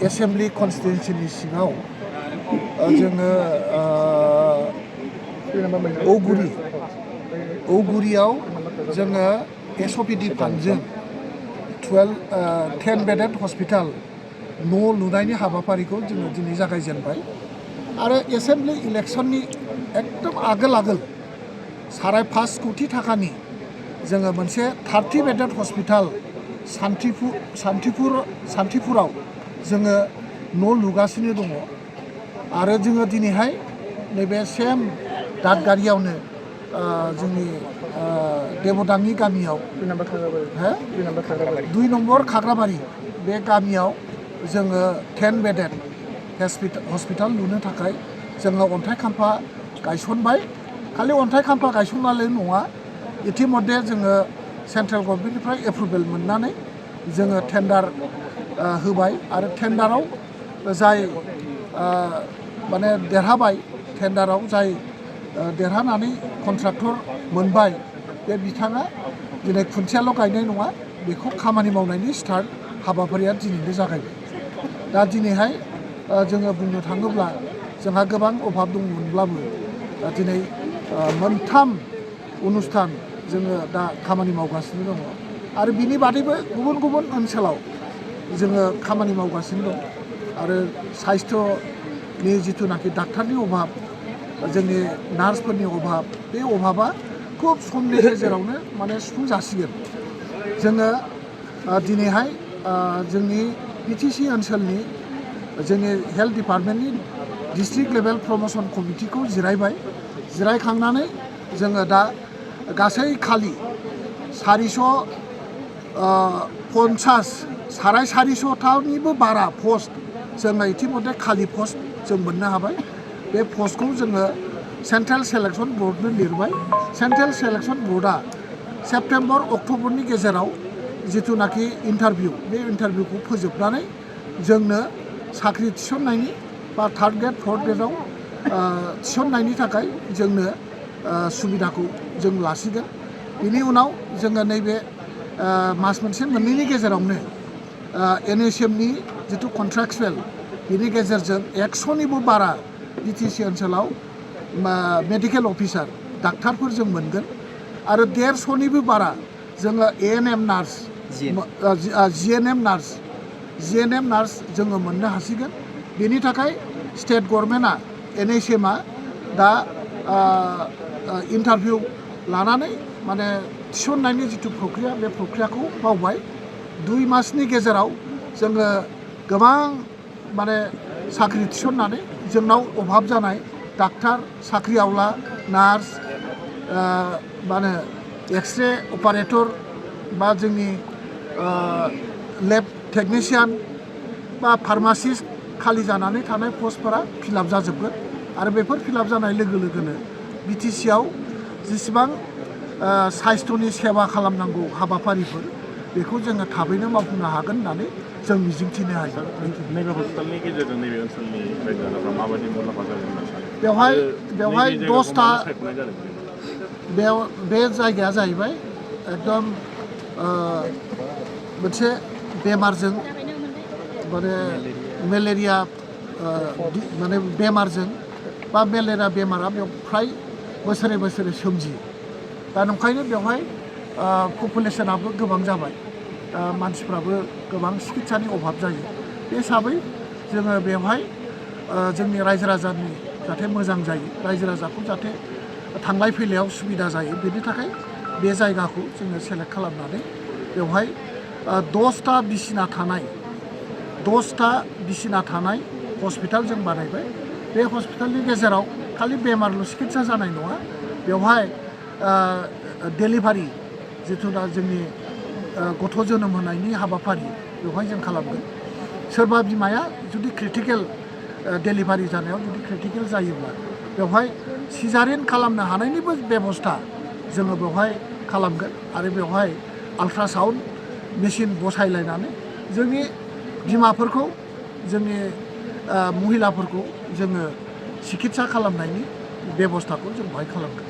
assembly कनस्टिटुएन्सिनि सिङाव जोङो औगुरियाव जोङो एसअपिडि फान्डजों 10 बेडेड हस्पिटाल न' लुनायनि हाबाफारिखौ जोङो दिनै जागायजेनबाय आरो एसेम्बलि इलेक्सननि एकदम आगोल 5.5 कोटी थाखानि जोङो मोनसे 30 बेडेड हस्पिटाल सान्थिपुराव जोङो न' लुगासिनो दङ आरो जोङो दिनैहाय नैबे सेम दादगारियावनो जोंनि देबदांनि गामियाव 2 नम्बर खाग्राबारि बे गामियाव जोङो 10 बेडेड हस्पिटाल लुनो थाखाय जोङो अन्थाइ खाम्फा गायसनबाय खालि अन्थाइ खाम्फा गायसननायल' नङा इतिमध्ये जोङो सेन्ट्रेल गभर्नमेन्टनिफ्राय एप्रुभेल मोननानै जोङो टेन्डार होबाय आरो टेन्डाराव जाय माने देरहाबाय टेन्डाराव जाय देरहानानै कन्ट्राक्टर मोनबाय बे बिथाङा दिनै खुन्थियाल' गायनाय नङा बेखौ खामानि मावनायनि स्टार्ट हाबाफारिया दिनैनो जागायबाय दा दिनैहाय जोङो बुंनो थाङोब्ला जोंहा गोबां अभाब दंमोनब्लाबो दिनै 3 अनुस्थान जोङो दा खामानि मावगासिनो दङ आरो बिनि बादैबो गुबुन ओनसोलाव जोङो खामानि मावगासिनो दं आरो साइस्थ'नि जिथुनाखि डाक्टारनि अभाब जोंनि नार्सफोरनि अभाब बे अभाबा खुब समनि गेजेरावनो माने सुफुं जासिगोन जोङो दिनैहाय जोंनि बिटिसि ओनसोलनि जोंनि हेल्थ डिपार्टमेन्टनि डिस्ट्रिक्ट लेभेल प्रमोशन कमिटिखौ जिरायखांनानै जोङो दा गासै खालि 450 बारा पस्ट जोङो इतिमध्ये खालि पस्ट जों मोननो हाबाय बे पस्टखौ जोङो सेन्ट्रेल सेलेक्शन बर्डनो लिरबाय सेन्ट्रेल सेलेक्शन बर्डआ सेप्टेम्बर अक्ट'बरनि गेजेराव जिथुनाखि इन्टारभिउ बे इन्टारभिउखौ फोजोबनानै जोंनो साख्रि थिसननायनि बा 3rd ग्रेड 4th ग्रेडआव थिसननायनि थाखाय जोंनो सुबिदाखौ जों लासिगोन बिनि उनाव जोङो नैबे मास मोनसे मोननैनि गेजेरावनो NHMनि जिथु कन्ट्राक्चुवेल बिनि गेजेरजों 100निबो बारा बिटिसि ओनसोलाव मेडिकेल अफिसार डाक्टारफोर जों मोनगोन आरो 150निबो बारा जोङो ANM नार्स GNM नार्स जोङो मोननो हासिगोन बेनि थाखाय स्टेट गभर्नमेन्टआ NHMआ दा इन्टारभिउ लानानै माने थिसननायनि जिथु प्रक्रिया बे प्रक्रियाखौ मावबाय 2 मासनि गेजेराव जोङो गोबां माने साख्रि थिसननानै जोंनाव अभाब जानाय डाक्टार साख्रि आवला नार्स माने एक्सरे अपारेटर बा जोंनि लेब टेकनिशियान बा फार्मासिस्ट खालि जानानै थानाय पस्टफोरा फिलआप जाजोबगोन आरो बेफोर फिलआप जानाय लोगो लोगोनो बिटिसिआव जेसेबां साइस्थ'नि सेवा खालामनांगौ हाबाफारिफोर बेखौ जोङो थाबैनो मावफुंनो हागोन होननानै जों मिजिंथिनो हायो नैबे हस्पिटालनि गेजेरजों नैबे ओनसोलनि रायजो राजाफ्रा माबायदि मुलाम्फा जागोन होनना सानो बेवहाय 10टा बे जायगाया जाहैबाय एकदम मोनसे बेमारजों माने मेलेरिया माने बेमारजों बा मेलेरिया बेमारा बेयाव फ्राय बोसोरे सोमजियो दा नंखायनो बेवहाय पपुलेसनाबो गोबां जाबाय मानसिफ्राबो गोबां सिकित्सानि अभाब जायो बे हिसाबै जोङो बेवहाय जोंनि रायजो राजानि जाहाथे मोजां जायो रायजो राजाखौ जाहाथे थांलाय फैलायाव सुबिदा जायो बेनि थाखाय बे जायगाखौ जोङो सेलेक्ट खालामनानै बेवहाय 10टा बिसिना थानाय हस्पिटाल जों बानायबाय बे हस्पिटालनि गेजेराव खालि बेमारल' सिकित्सा जानाय नङा बेवहाय डेलिभारि जिथुना जोंनि गथ' जोनोम होनायनि हाबाफारि बेवहाय जों खालामगोन सोरबा बिमाया जुदि क्रिटिकेल डेलिभारि जानायाव जुदि क्रिटिकेल जायोब्ला बेवहाय सिजारिन खालामनो हानायनिबो बेबस्था जोङो बेवहाय खालामगोन आरो बेवहाय आल्ट्रासाउन्ड मेसिन बसायलायनानै जोंनि बिमाफोरखौ जोंनि महिलाफोरखौ जोङो सिकित्सा खालामनायनि बेबस्थाखौ जों बेवहाय खालामगोन